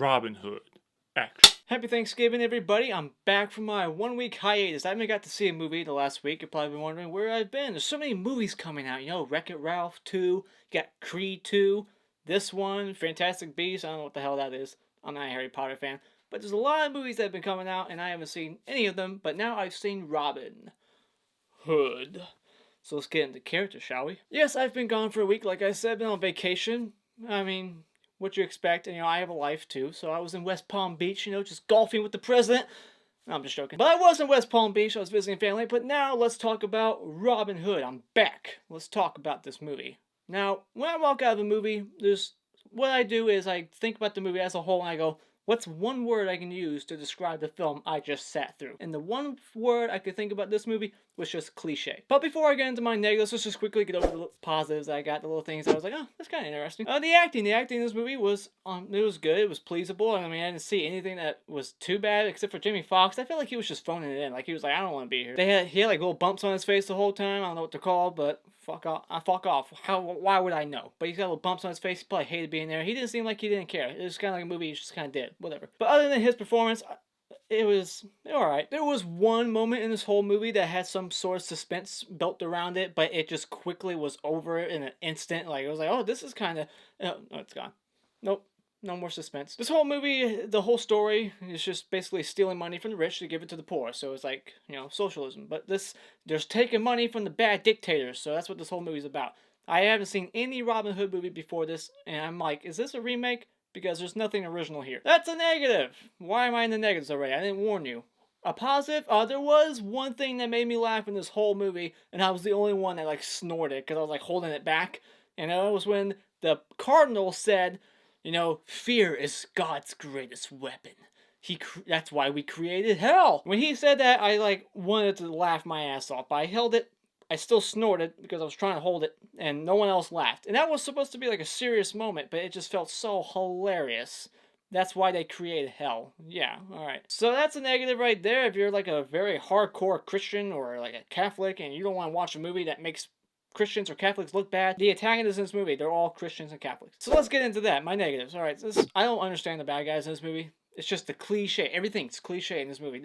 Robin Hood. Action. Happy Thanksgiving, everybody. I'm back from my 1-week hiatus. I haven't got to see a movie the last week. You're probably wondering where I've been. There's so many movies coming out. You know, Wreck-It Ralph 2, you got Creed 2, this one, Fantastic Beasts. I don't know what the hell that is. I'm not a Harry Potter fan. But there's a lot of movies that have been coming out, and I haven't seen any of them. But now I've seen Robin Hood. So let's get into characters, shall we? Yes, I've been gone for a week. Like I said, been on vacation. I mean, what you expect, and I have a life too, so I was in West Palm Beach, just golfing with the president. No, I'm just joking. But I was in West Palm Beach, I was visiting family, but now let's talk about Robin Hood. I'm back. Let's talk about this movie. Now, when I walk out of a movie, what I do is I think about the movie as a whole, and I go, what's one word I can use to describe the film I just sat through? And the one word I could think about this movie was just cliche. But before I get into my negatives, let's just quickly get over the positives I got, the little things I was like, oh, that's kind of interesting. The acting in this movie was, it was good, it was pleasable. I mean, I didn't see anything that was too bad, except for Jamie Foxx. I felt like he was just phoning it in. Like, he was like, I don't want to be here. He had like little bumps on his face the whole time. I don't know what they're called, but fuck off. Why would I know? But he's got little bumps on his face. He probably hated being there. He didn't seem like he didn't care. It was kind of like a movie he just kind of did. Whatever. But other than his performance, it was alright. There was one moment in this whole movie that had some sort of suspense built around it, but it just quickly was over in an instant. Like, it was like, oh, this is kind of... No, it's gone. Nope. No more suspense. This whole movie, the whole story, is just basically stealing money from the rich to give it to the poor. So it's like, socialism. But there's taking money from the bad dictators. So that's what this whole movie's about. I haven't seen any Robin Hood movie before this, and I'm like, is this a remake? Because there's nothing original here. That's a negative! Why am I in the negatives already? I didn't warn you. A positive? There was one thing that made me laugh in this whole movie, and I was the only one that, like, snorted, because I was, like, holding it back. And that was when the Cardinal said, fear is God's greatest weapon. That's why we created hell. When he said that, I, like, wanted to laugh my ass off, but I held it. I still snorted because I was trying to hold it, and no one else laughed. And that was supposed to be like a serious moment, but it just felt so hilarious. That's why they created hell. Yeah, alright. So that's a negative right there. If you're like a very hardcore Christian or like a Catholic and you don't want to watch a movie that makes Christians or Catholics look bad, the antagonists in this movie, they're all Christians and Catholics. So let's get into that. My negatives. Alright, I don't understand the bad guys in this movie. It's just the cliche. Everything's cliche in this movie.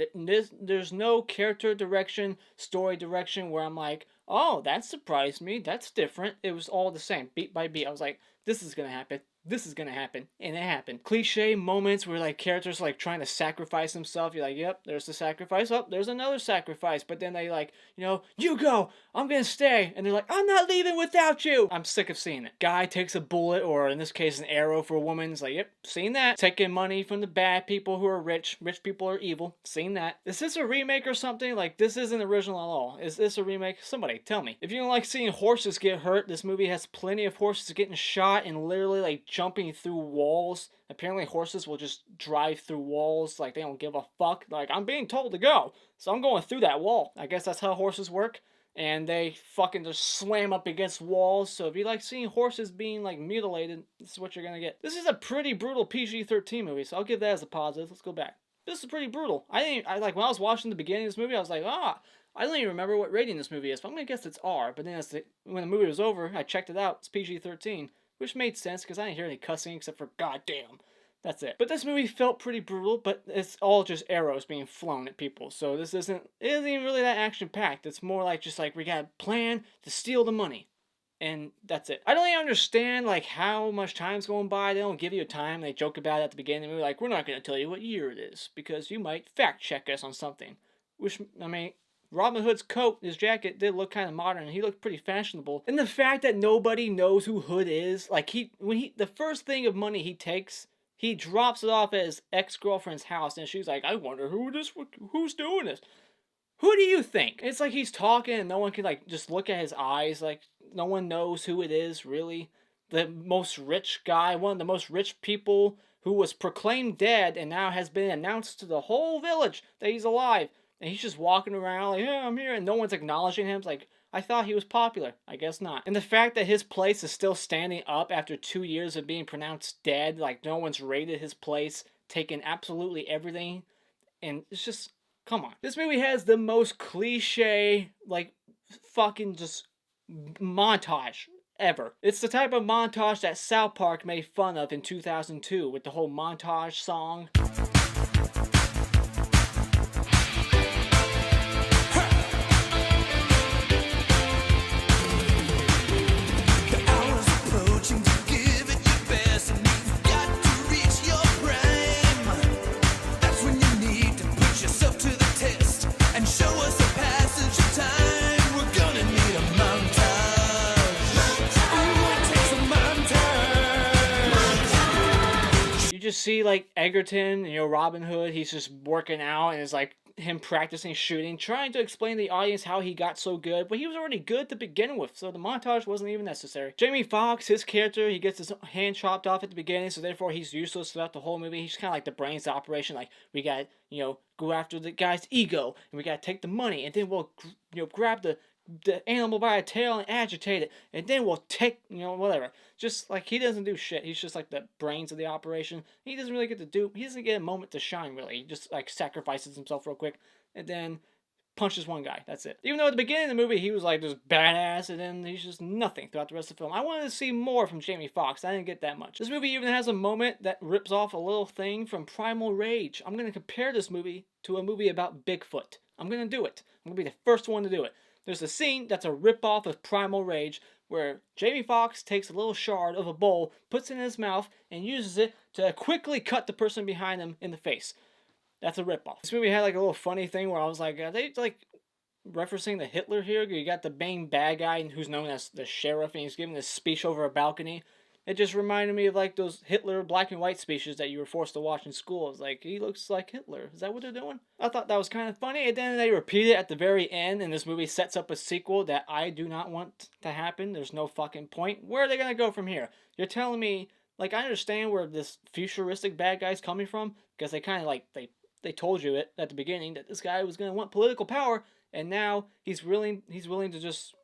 There's no character direction, story direction where I'm like, oh, that surprised me. That's different. It was all the same, beat by beat. I was like, this is gonna happen. This is gonna happen. And it happened. Cliche moments where like characters like trying to sacrifice themselves. You're like, yep, there's the sacrifice. Oh, there's another sacrifice. But then they like, you go. I'm gonna stay. And they're like, I'm not leaving without you. I'm sick of seeing it. Guy takes a bullet, or in this case, an arrow for a woman. It's like, yep, seen that. Taking money from the bad people who are rich. Rich people are evil. Seen that. Is this a remake or something? Like, this isn't original at all. Is this a remake? Somebody tell me. If you don't like seeing horses get hurt, this movie has plenty of horses getting shot and literally like jumping through walls. Apparently horses will just drive through walls like they don't give a fuck. Like, I'm being told to go, so I'm going through that wall. I guess that's how horses work. And they fucking just slam up against walls. So if you like seeing horses being like mutilated, this is what you're gonna get. This is a pretty brutal PG-13 movie, so I'll give that as a positive. Let's go back. This is pretty brutal. I like when I was watching the beginning of this movie, I was like, I don't even remember what rating this movie is, but I'm gonna guess it's R. But then when the movie was over, I checked it out. It's PG-13. Which made sense, because I didn't hear any cussing except for goddamn. That's it. But this movie felt pretty brutal, but it's all just arrows being flown at people. So it isn't even really that action-packed. It's more like just like, we got a plan to steal the money. And that's it. I don't even understand like how much time's going by. They don't give you a time. They joke about it at the beginning of the movie, like, we're not going to tell you what year it is, because you might fact-check us on something. Which, I mean... Robin Hood's coat, his jacket, did look kind of modern. He looked pretty fashionable. And the fact that nobody knows who Hood is, like the first thing of money he takes, he drops it off at his ex-girlfriend's house, and she's like, I wonder who's doing this? Who do you think? It's like he's talking and no one can like just look at his eyes, like no one knows who it is, really. The most rich guy, one of the most rich people who was proclaimed dead and now has been announced to the whole village that he's alive. And he's just walking around like, yeah, I'm here, and no one's acknowledging him. It's like, I thought he was popular. I guess not. And the fact that his place is still standing up after 2 years of being pronounced dead, like no one's raided his place, taken absolutely everything, and it's just, come on. This movie has the most cliche, like, fucking just montage ever. It's the type of montage that South Park made fun of in 2002 with the whole montage song. Just see like Egerton, Robin Hood, he's just working out and it's like him practicing shooting, trying to explain to the audience how he got so good, but he was already good to begin with, so the montage wasn't even necessary. Jamie Foxx, his character, he gets his hand chopped off at the beginning, so therefore he's useless throughout the whole movie. He's kind of like the brains of the operation, like we got, go after the guy's ego, and we got to take the money, and then we'll, grab the animal by a tail and agitate it, and then we'll take, whatever. Just like he doesn't do shit. He's just like the brains of the operation. He doesn't really he doesn't get a moment to shine, really. He just like sacrifices himself real quick and then punches one guy. That's it. Even though at the beginning of the movie he was like this badass, and then he's just nothing throughout the rest of the film. I wanted to see more from Jamie Foxx. I didn't get that much. This movie even has a moment that rips off a little thing from Primal Rage. I'm going to compare this movie to a movie about Bigfoot. I'm going to do it. I'm going to be the first one to do it. There's a scene that's a rip-off of Primal Rage where Jamie Foxx takes a little shard of a bowl, puts it in his mouth, and uses it to quickly cut the person behind him in the face. That's a rip-off. This movie had like a little funny thing where I was like, are they like referencing the Hitler here? You got the main bad guy who's known as the sheriff, and he's giving this speech over a balcony. It just reminded me of like those Hitler black and white speeches that you were forced to watch in school. It's like, he looks like Hitler. Is that what they're doing? I thought that was kind of funny. And then they repeat it at the very end, and this movie sets up a sequel that I do not want to happen. There's no fucking point. Where are they going to go from here? You're telling me, like, I understand where this futuristic bad guy's coming from, because they kind of like, they told you it at the beginning that this guy was going to want political power, and now he's willing to just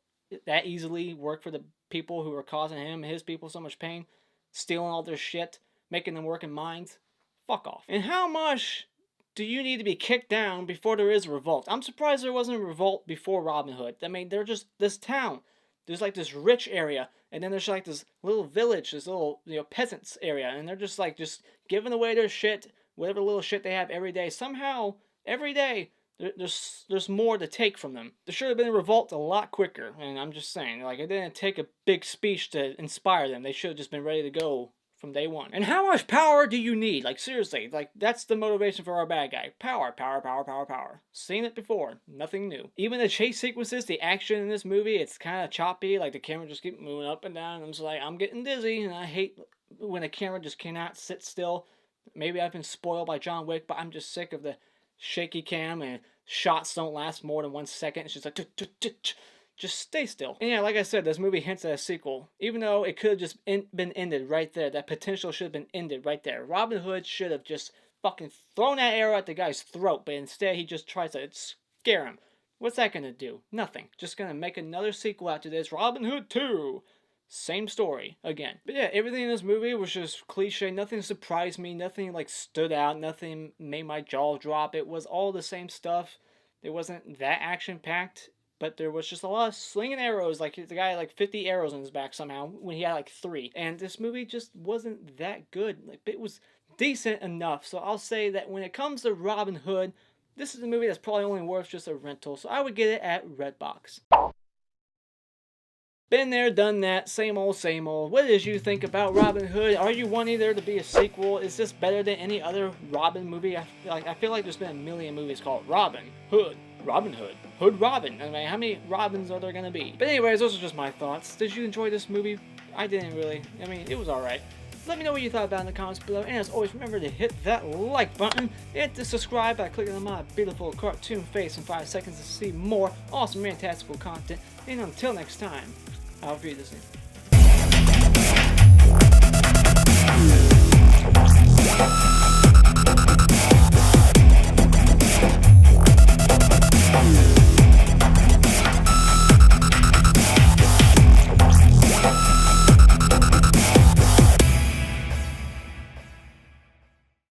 that easily work for the people who are causing him and his people so much pain, stealing all their shit, making them work in mines. Fuck off. And how much do you need to be kicked down before there is a revolt? I'm surprised there wasn't a revolt before Robin Hood. I mean, they're just this town. There's like this rich area, and then there's like this little village, this little peasants area, and they're just like giving away their shit, whatever little shit they have every day. Somehow, every day, there's more to take from them. There should have been a revolt a lot quicker, and I'm just saying, like, it didn't take a big speech to inspire them. They should have just been ready to go from day one. And how much power do you need? Like, seriously, like, that's the motivation for our bad guy. Power, power, power, power, power. Seen it before. Nothing new. Even the chase sequences, the action in this movie, it's kind of choppy. Like, the camera just keeps moving up and down. And I'm just like, I'm getting dizzy, and I hate when the camera just cannot sit still. Maybe I've been spoiled by John Wick, but I'm just sick of the shaky cam, and shots don't last more than 1 second. It's just like, just stay still. And yeah, like I said, this movie hints at a sequel, even though it could have just been ended right there. That potential should have been ended right there. Robin Hood should have just fucking thrown that arrow at the guy's throat, but instead he just tries to scare him. What's that gonna do? Nothing. Just gonna make another sequel after this. Robin Hood 2. Same story again. But yeah, everything in this movie was just cliche. Nothing surprised me. Nothing like stood out. Nothing made my jaw drop. It was all the same stuff. It wasn't that action packed, but there was just a lot of slinging arrows. Like the guy had like 50 arrows in his back somehow when he had like 3. And this movie just wasn't that good. Like, it was decent enough. So I'll say that when it comes to Robin Hood, this is a movie that's probably only worth just a rental. So I would get it at Redbox. Been there, done that, same old, same old. What did you think about Robin Hood? Are you wanting there to be a sequel? Is this better than any other Robin movie? I feel like there's been a million movies called Robin Hood, Hood Robin. I mean, how many Robins are there gonna be? But anyways, those are just my thoughts. Did you enjoy this movie? I didn't really. I mean, it was alright. Let me know what you thought about it in the comments below. And as always, remember to hit that like button and to subscribe by clicking on my beautiful cartoon face in 5 seconds to see more awesome, fantastical content. And until next time, auf Wiedersehen.